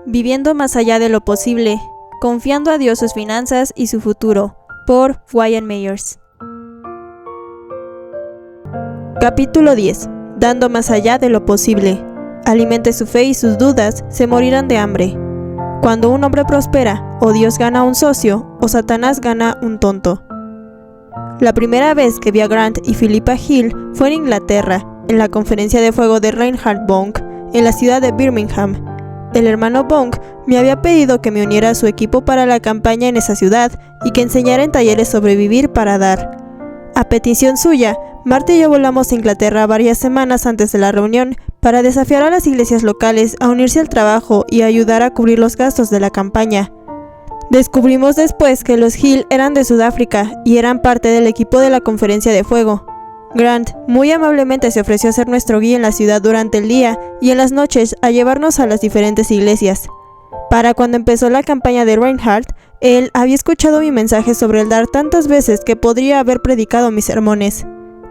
Viviendo más allá de lo posible, confiando a Dios sus finanzas y su futuro, por Wayne Myers. Capítulo 10. Dando más allá de lo posible. Alimente su fe y sus dudas se morirán de hambre. Cuando un hombre prospera, o Dios gana un socio, o Satanás gana un tonto. La primera vez que vi a Grant y Philippa Hill fue en Inglaterra, en la conferencia de fuego de Reinhard Bonk, en la ciudad de Birmingham. El hermano Bonk me había pedido que me uniera a su equipo para la campaña en esa ciudad y que enseñara en talleres sobre vivir para dar. A petición suya, Marta y yo volamos a Inglaterra varias semanas antes de la reunión para desafiar a las iglesias locales a unirse al trabajo y ayudar a cubrir los gastos de la campaña. Descubrimos después que los Hill eran de Sudáfrica y eran parte del equipo de la conferencia de fuego. Grant muy amablemente se ofreció a ser nuestro guía en la ciudad durante el día y en las noches a llevarnos a las diferentes iglesias. Para cuando empezó la campaña de Reinhard, él había escuchado mi mensaje sobre el dar tantas veces que podría haber predicado mis sermones.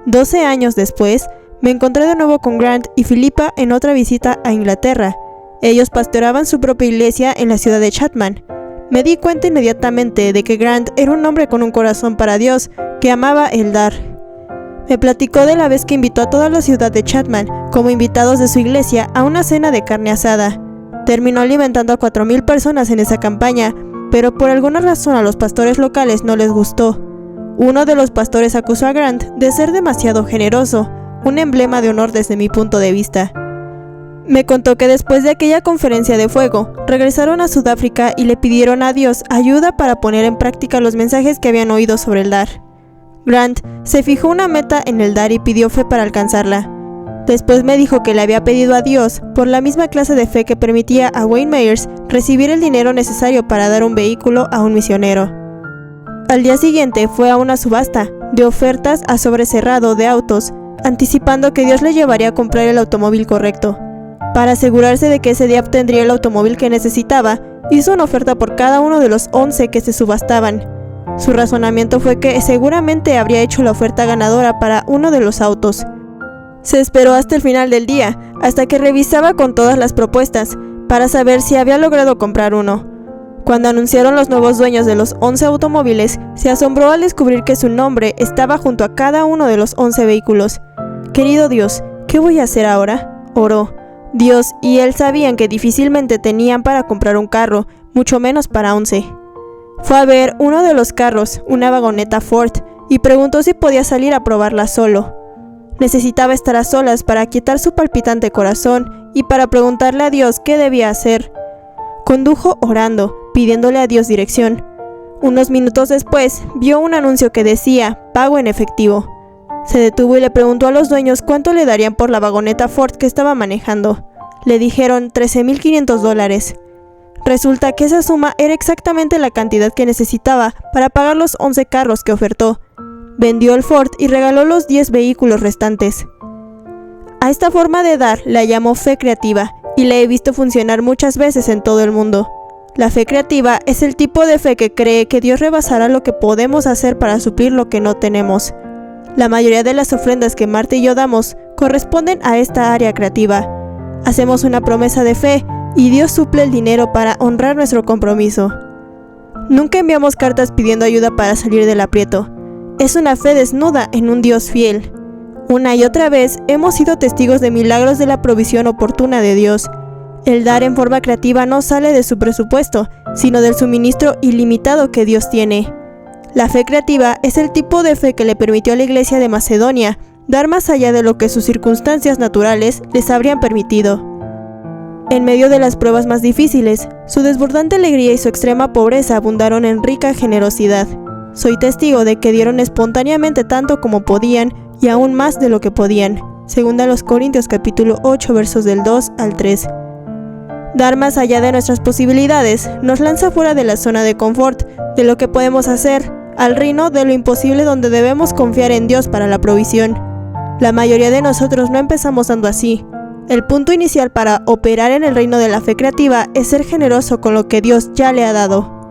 12 años después, me encontré de nuevo con Grant y Philippa en otra visita a Inglaterra. Ellos pastoreaban su propia iglesia en la ciudad de Chatham. Me di cuenta inmediatamente de que Grant era un hombre con un corazón para Dios, que amaba el dar. Me platicó de la vez que invitó a toda la ciudad de Chatham, como invitados de su iglesia, a una cena de carne asada. Terminó alimentando a 4,000 personas en esa campaña, pero por alguna razón a los pastores locales no les gustó. Uno de los pastores acusó a Grant de ser demasiado generoso, un emblema de honor desde mi punto de vista. Me contó que después de aquella conferencia de fuego, regresaron a Sudáfrica y le pidieron a Dios ayuda para poner en práctica los mensajes que habían oído sobre el dar. Grant se fijó una meta en el dar y pidió fe para alcanzarla. Después me dijo que le había pedido a Dios por la misma clase de fe que permitía a Wayne Myers recibir el dinero necesario para dar un vehículo a un misionero. Al día siguiente fue a una subasta de ofertas a sobre cerrado de autos, anticipando que Dios le llevaría a comprar el automóvil correcto. Para asegurarse de que ese día obtendría el automóvil que necesitaba, hizo una oferta por cada uno de los 11 que se subastaban. Su razonamiento fue que seguramente habría hecho la oferta ganadora para uno de los autos. Se esperó hasta el final del día, hasta que revisaba con todas las propuestas, para saber si había logrado comprar uno. Cuando anunciaron los nuevos dueños de los 11 automóviles, se asombró al descubrir que su nombre estaba junto a cada uno de los 11 vehículos. «Querido Dios, ¿qué voy a hacer ahora?», oró. Dios y él sabían que difícilmente tenían para comprar un carro, mucho menos para 11. Fue a ver uno de los carros, una vagoneta Ford, y preguntó si podía salir a probarla solo. Necesitaba estar a solas para quietar su palpitante corazón y para preguntarle a Dios qué debía hacer. Condujo orando, pidiéndole a Dios dirección. Unos minutos después, vio un anuncio que decía «Pago en efectivo». Se detuvo y le preguntó a los dueños cuánto le darían por la vagoneta Ford que estaba manejando. Le dijeron $13,500. Resulta que esa suma era exactamente la cantidad que necesitaba para pagar los 11 carros que ofertó. Vendió el Ford y regaló los 10 vehículos restantes. A esta forma de dar la llamó fe creativa y la he visto funcionar muchas veces en todo el mundo. La fe creativa es el tipo de fe que cree que Dios rebasará lo que podemos hacer para suplir lo que no tenemos. La mayoría de las ofrendas que Marta y yo damos corresponden a esta área creativa. Hacemos una promesa de fe y Dios suple el dinero para honrar nuestro compromiso. Nunca enviamos cartas pidiendo ayuda para salir del aprieto. Es una fe desnuda en un Dios fiel. Una y otra vez hemos sido testigos de milagros de la provisión oportuna de Dios. El dar en forma creativa no sale de su presupuesto, sino del suministro ilimitado que Dios tiene. La fe creativa es el tipo de fe que le permitió a la iglesia de Macedonia dar más allá de lo que sus circunstancias naturales les habrían permitido. En medio de las pruebas más difíciles, su desbordante alegría y su extrema pobreza abundaron en rica generosidad. Soy testigo de que dieron espontáneamente tanto como podían y aún más de lo que podían. Segunda los Corintios capítulo 8 versos del 2 al 3. Dar más allá de nuestras posibilidades nos lanza fuera de la zona de confort, de lo que podemos hacer, al reino de lo imposible donde debemos confiar en Dios para la provisión. La mayoría de nosotros no empezamos dando así. El punto inicial para operar en el reino de la fe creativa es ser generoso con lo que Dios ya le ha dado.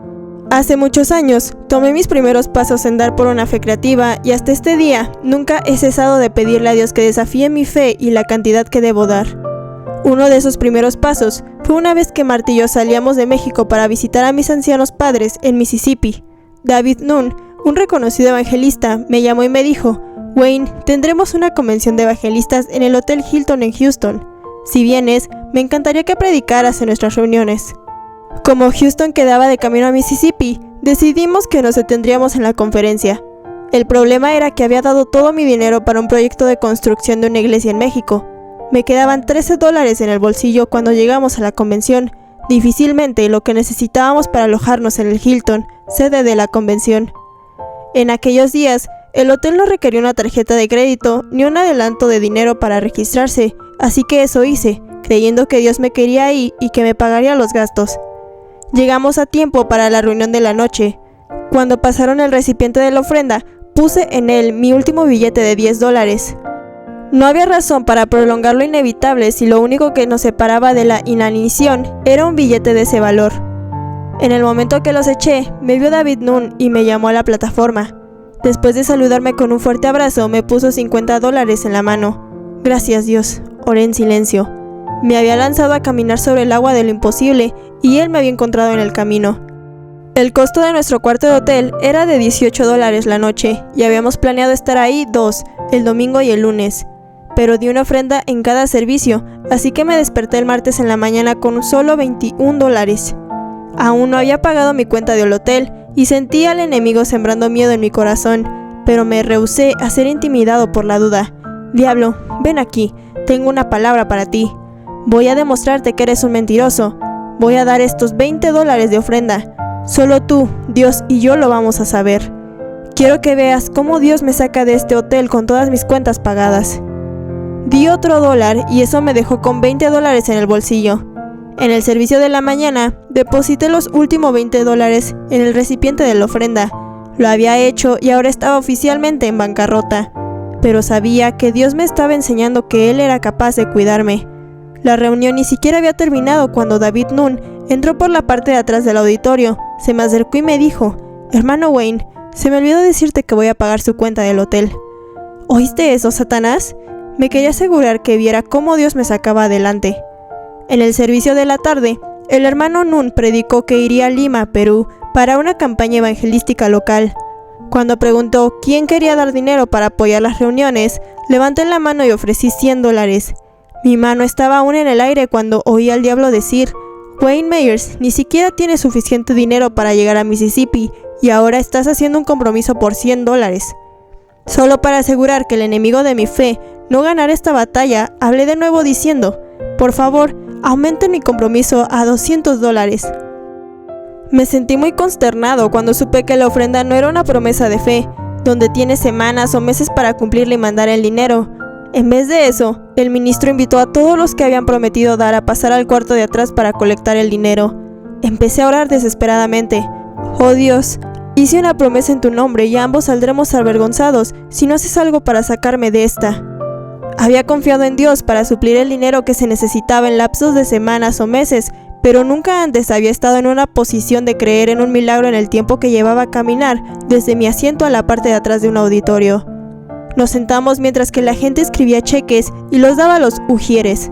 Hace muchos años, tomé mis primeros pasos en dar por una fe creativa y hasta este día nunca he cesado de pedirle a Dios que desafíe mi fe y la cantidad que debo dar. Uno de esos primeros pasos Fue una vez que Marta y yo salíamos de México para visitar a mis ancianos padres en Mississippi. David Nunn, un reconocido evangelista, me llamó y me dijo: Wayne, tendremos una convención de evangelistas en el Hotel Hilton en Houston. Si vienes, me encantaría que predicaras en nuestras reuniones. Como Houston quedaba de camino a Mississippi, decidimos que nos detendríamos en la conferencia. El problema era que había dado todo mi dinero para un proyecto de construcción de una iglesia en México. Me quedaban $13 en el bolsillo cuando llegamos a la convención, difícilmente lo que necesitábamos para alojarnos en el Hilton, sede de la convención. En aquellos días, el hotel no requería una tarjeta de crédito ni un adelanto de dinero para registrarse, así que eso hice, creyendo que Dios me quería ahí y que me pagaría los gastos. Llegamos a tiempo para la reunión de la noche. Cuando pasaron el recipiente de la ofrenda, puse en él mi último billete de $10. No había razón para prolongar lo inevitable si lo único que nos separaba de la inanición era un billete de ese valor. En el momento que los eché, me vio David Nunn y me llamó a la plataforma. Después de saludarme con un fuerte abrazo, me puso $50 en la mano. Gracias, Dios, oré en silencio. Me había lanzado a caminar sobre el agua de lo imposible y él me había encontrado en el camino. El costo de nuestro cuarto de hotel era de $18 la noche y habíamos planeado estar ahí 2, el domingo y el lunes. Pero di una ofrenda en cada servicio, así que me desperté el martes en la mañana con solo $21. Aún no había pagado mi cuenta del hotel y sentí al enemigo sembrando miedo en mi corazón, pero me rehusé a ser intimidado por la duda. Diablo, ven aquí, tengo una palabra para ti. Voy a demostrarte que eres un mentiroso. Voy a dar estos $20 de ofrenda. Solo tú, Dios y yo lo vamos a saber. Quiero que veas cómo Dios me saca de este hotel con todas mis cuentas pagadas. Di otro $1 y eso me dejó con $20 en el bolsillo. En el servicio de la mañana, deposité los últimos $20 en el recipiente de la ofrenda. Lo había hecho y ahora estaba oficialmente en bancarrota. Pero sabía que Dios me estaba enseñando que Él era capaz de cuidarme. La reunión ni siquiera había terminado cuando David Nunn entró por la parte de atrás del auditorio, se me acercó y me dijo: Hermano Wayne, se me olvidó decirte que voy a pagar su cuenta del hotel. ¿Oíste eso, Satanás? Me quería asegurar que viera cómo Dios me sacaba adelante. En el servicio de la tarde, el hermano Nunn predicó que iría a Lima, Perú, para una campaña evangelística local. Cuando preguntó quién quería dar dinero para apoyar las reuniones, levanté la mano y ofrecí $100. Mi mano estaba aún en el aire cuando oí al diablo decir: Wayne Myers ni siquiera tiene suficiente dinero para llegar a Mississippi y ahora estás haciendo un compromiso por $100. Solo para asegurar que el enemigo de mi fe no ganara esta batalla, hablé de nuevo diciendo: por favor, aumenten mi compromiso a $200. Me sentí muy consternado cuando supe que la ofrenda no era una promesa de fe, donde tienes semanas o meses para cumplirla y mandar el dinero. En vez de eso, el ministro invitó a todos los que habían prometido dar a pasar al cuarto de atrás para colectar el dinero. Empecé a orar desesperadamente. Oh Dios, hice una promesa en tu nombre y ambos saldremos avergonzados si no haces algo para sacarme de esta. Había confiado en Dios para suplir el dinero que se necesitaba en lapsos de semanas o meses, pero nunca antes había estado en una posición de creer en un milagro en el tiempo que llevaba a caminar desde mi asiento a la parte de atrás de un auditorio. Nos sentamos mientras que la gente escribía cheques y los daba a los ujieres.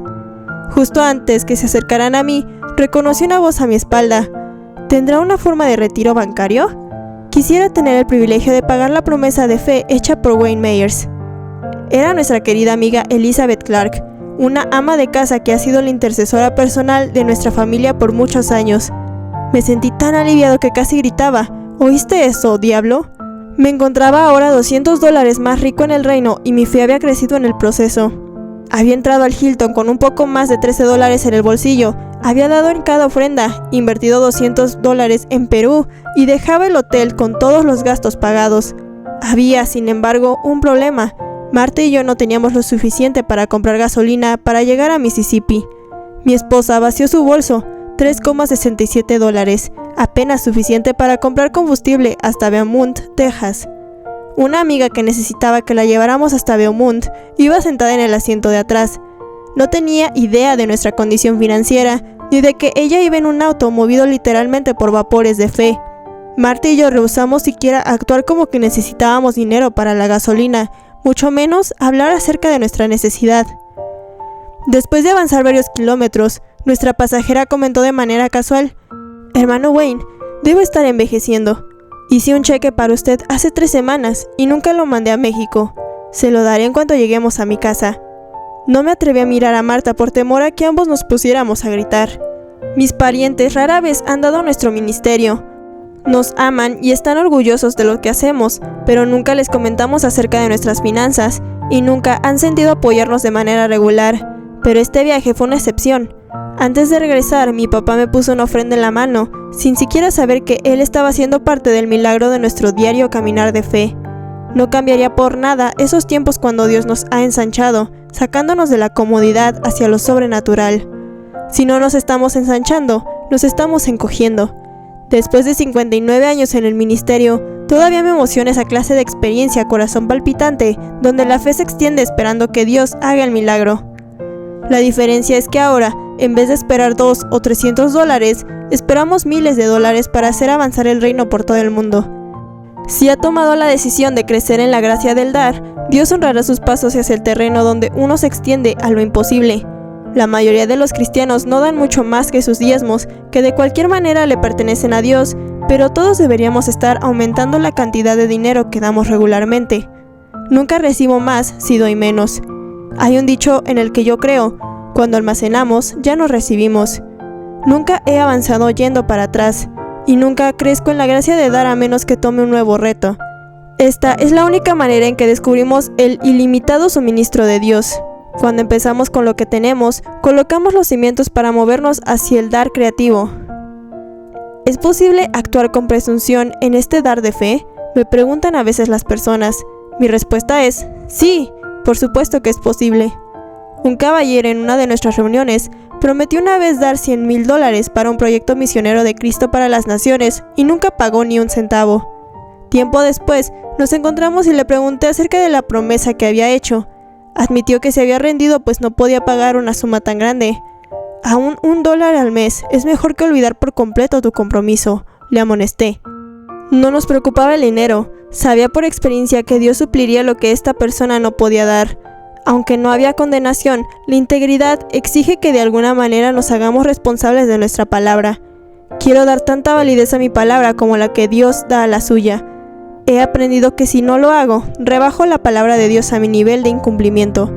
Justo antes que se acercaran a mí, reconocí una voz a mi espalda. ¿Tendrá una forma de retiro bancario? Quisiera tener el privilegio de pagar la promesa de fe hecha por Wayne Myers. Era nuestra querida amiga Elizabeth Clark, una ama de casa que ha sido la intercesora personal de nuestra familia por muchos años. Me sentí tan aliviado que casi gritaba: ¿oíste eso, diablo? Me encontraba ahora $200 más rico en el reino y mi fe había crecido en el proceso. Había entrado al Hilton con un poco más de $13 en el bolsillo, había dado en cada ofrenda, invertido $200 en Perú y dejaba el hotel con todos los gastos pagados. Había, sin embargo, un problema. Marta y yo no teníamos lo suficiente para comprar gasolina para llegar a Mississippi. Mi esposa vació su bolso, $3,67, apenas suficiente para comprar combustible hasta Beaumont, Texas. Una amiga que necesitaba que la lleváramos hasta Beaumont iba sentada en el asiento de atrás. No tenía idea de nuestra condición financiera, ni de que ella iba en un auto movido literalmente por vapores de fe. Marta y yo rehusamos siquiera actuar como que necesitábamos dinero para la gasolina, mucho menos hablar acerca de nuestra necesidad. Después de avanzar varios kilómetros, Nuestra pasajera comentó de manera casual: «Hermano Wayne, debo estar envejeciendo. Hice un cheque para usted hace 3 semanas y nunca lo mandé a México. Se lo daré en cuanto lleguemos a mi casa». No me atreví a mirar a Marta por temor a que ambos nos pusiéramos a gritar. Mis parientes rara vez han dado a nuestro ministerio. Nos aman y están orgullosos de lo que hacemos, pero nunca les comentamos acerca de nuestras finanzas y nunca han sentido apoyarnos de manera regular. Pero este viaje fue una excepción. Antes de regresar, mi papá me puso una ofrenda en la mano, sin siquiera saber que él estaba siendo parte del milagro de nuestro diario caminar de fe. No cambiaría por nada esos tiempos cuando Dios nos ha ensanchado, sacándonos de la comodidad hacia lo sobrenatural. Si no nos estamos ensanchando, nos estamos encogiendo. Después de 59 años en el ministerio, todavía me emociona esa clase de experiencia corazón palpitante, donde la fe se extiende esperando que Dios haga el milagro. La diferencia es que ahora, en vez de esperar $200 o $300, esperamos miles de dólares para hacer avanzar el reino por todo el mundo. Si ha tomado la decisión de crecer en la gracia del dar, Dios honrará sus pasos hacia el terreno donde uno se extiende a lo imposible. La mayoría de los cristianos no dan mucho más que sus diezmos, que de cualquier manera le pertenecen a Dios, pero todos deberíamos estar aumentando la cantidad de dinero que damos regularmente. Nunca recibo más si doy menos. Hay un dicho en el que yo creo: cuando almacenamos, ya no recibimos. Nunca he avanzado yendo para atrás, y nunca crezco en la gracia de dar a menos que tome un nuevo reto. Esta es la única manera en que descubrimos el ilimitado suministro de Dios. Cuando empezamos con lo que tenemos, colocamos los cimientos para movernos hacia el dar creativo. ¿Es posible actuar con presunción en este dar de fe?, me preguntan a veces las personas. Mi respuesta es: sí, por supuesto que es posible. Un caballero en una de nuestras reuniones prometió una vez dar $100,000 para un proyecto misionero de Cristo para las naciones y nunca pagó ni un centavo. Tiempo después, nos encontramos y le pregunté acerca de la promesa que había hecho. Admitió que se había rendido pues no podía pagar una suma tan grande. Aún $1 al mes es mejor que olvidar por completo tu compromiso, le amonesté. No nos preocupaba el dinero, sabía por experiencia que Dios supliría lo que esta persona no podía dar. Aunque no había condenación, la integridad exige que de alguna manera nos hagamos responsables de nuestra palabra. Quiero dar tanta validez a mi palabra como la que Dios da a la suya. He aprendido que si no lo hago, rebajo la palabra de Dios a mi nivel de incumplimiento.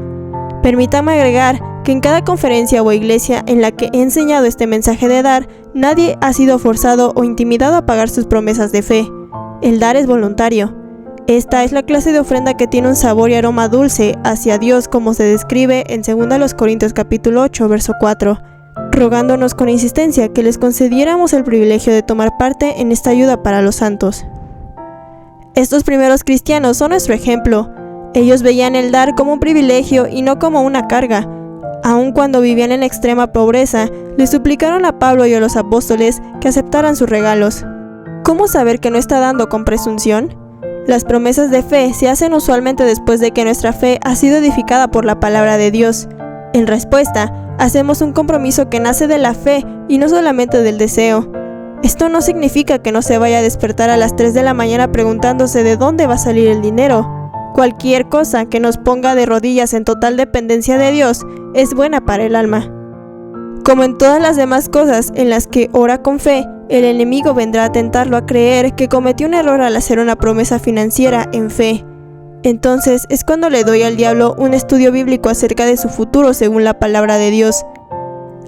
Permítame agregar que en cada conferencia o iglesia en la que he enseñado este mensaje de dar, nadie ha sido forzado o intimidado a pagar sus promesas de fe. El dar es voluntario. Esta es la clase de ofrenda que tiene un sabor y aroma dulce hacia Dios, como se describe en 2 Corintios capítulo 8, verso 4, rogándonos con insistencia que les concediéramos el privilegio de tomar parte en esta ayuda para los santos. Estos primeros cristianos son nuestro ejemplo. Ellos veían el dar como un privilegio y no como una carga. Aun cuando vivían en extrema pobreza, le suplicaron a Pablo y a los apóstoles que aceptaran sus regalos. ¿Cómo saber que no está dando con presunción? Las promesas de fe se hacen usualmente después de que nuestra fe ha sido edificada por la palabra de Dios. En respuesta, hacemos un compromiso que nace de la fe y no solamente del deseo. Esto no significa que no se vaya a despertar a las 3 de la mañana preguntándose de dónde va a salir el dinero. Cualquier cosa que nos ponga de rodillas en total dependencia de Dios es buena para el alma. Como en todas las demás cosas en las que ora con fe, el enemigo vendrá a tentarlo a creer que cometió un error al hacer una promesa financiera en fe. Entonces es cuando le doy al diablo un estudio bíblico acerca de su futuro según la palabra de Dios.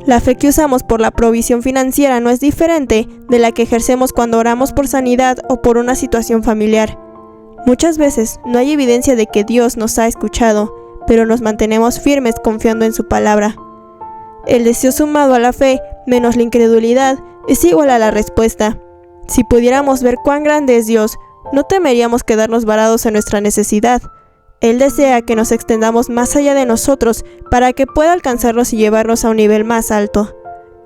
La fe que usamos por la provisión financiera no es diferente de la que ejercemos cuando oramos por sanidad o por una situación familiar. Muchas veces no hay evidencia de que Dios nos ha escuchado, pero nos mantenemos firmes confiando en su palabra. El deseo sumado a la fe menos la incredulidad es igual a la respuesta. Si pudiéramos ver cuán grande es Dios, no temeríamos quedarnos varados en nuestra necesidad. Él desea que nos extendamos más allá de nosotros para que pueda alcanzarnos y llevarnos a un nivel más alto.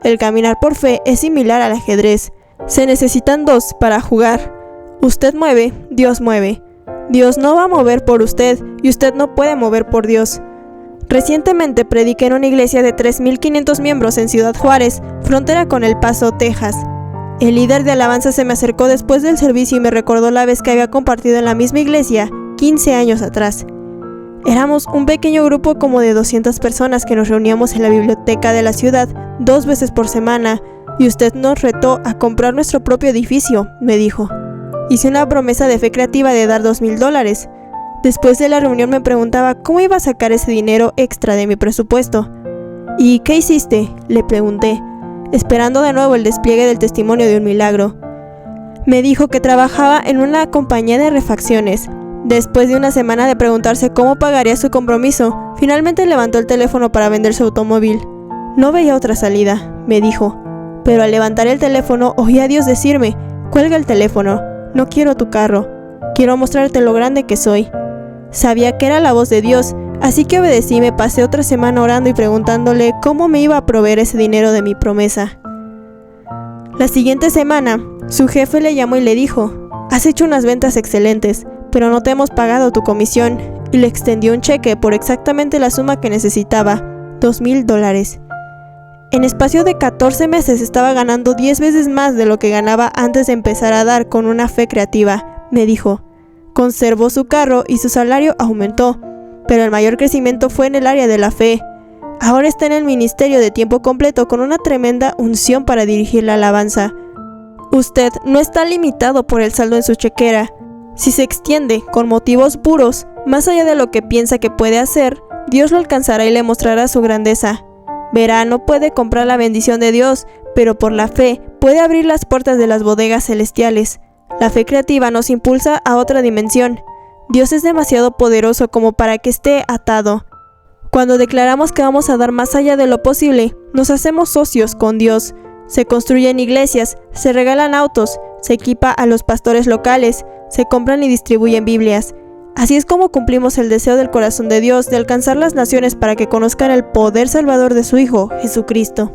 El caminar por fe es similar al ajedrez. Se necesitan 2 para jugar. Usted mueve, Dios mueve. Dios no va a mover por usted y usted no puede mover por Dios. Recientemente prediqué en una iglesia de 3,500 miembros en Ciudad Juárez, frontera con El Paso, Texas. El líder de alabanza se me acercó después del servicio y me recordó la vez que había compartido en la misma iglesia 15 años atrás. Éramos un pequeño grupo como de 200 personas que nos reuníamos en la biblioteca de la ciudad 2 veces por semana, y usted nos retó a comprar nuestro propio edificio, me dijo. Hice una promesa de fe creativa de dar $2,000. Después de la reunión me preguntaba cómo iba a sacar ese dinero extra de mi presupuesto. ¿Y qué hiciste?, le pregunté, esperando de nuevo el despliegue del testimonio de un milagro. Me dijo que trabajaba en una compañía de refacciones. Después de una semana de preguntarse cómo pagaría su compromiso, finalmente levantó el teléfono para vender su automóvil. No veía otra salida, me dijo, pero al levantar el teléfono oí a Dios decirme: «Cuelga el teléfono, no quiero tu carro, quiero mostrarte lo grande que soy». Sabía que era la voz de Dios, así que obedecí y me pasé otra semana orando y preguntándole cómo me iba a proveer ese dinero de mi promesa. La siguiente semana, su jefe le llamó y le dijo: «Has hecho unas ventas excelentes, pero no te hemos pagado tu comisión», y le extendió un cheque por exactamente la suma que necesitaba, $2,000. En espacio de 14 meses estaba ganando 10 veces más de lo que ganaba antes de empezar a dar con una fe creativa, me dijo. Conservó su carro y su salario aumentó, pero el mayor crecimiento fue en el área de la fe. Ahora está en el ministerio de tiempo completo con una tremenda unción para dirigir la alabanza. Usted no está limitado por el saldo en su chequera. Si se extiende con motivos puros, más allá de lo que piensa que puede hacer, Dios lo alcanzará y le mostrará su grandeza. Verá, no puede comprar la bendición de Dios, pero por la fe puede abrir las puertas de las bodegas celestiales. La fe creativa nos impulsa a otra dimensión. Dios es demasiado poderoso como para que esté atado. Cuando declaramos que vamos a dar más allá de lo posible, nos hacemos socios con Dios. Se construyen iglesias, se regalan autos, se equipa a los pastores locales, se compran y distribuyen Biblias. Así es como cumplimos el deseo del corazón de Dios de alcanzar las naciones para que conozcan el poder salvador de su Hijo, Jesucristo.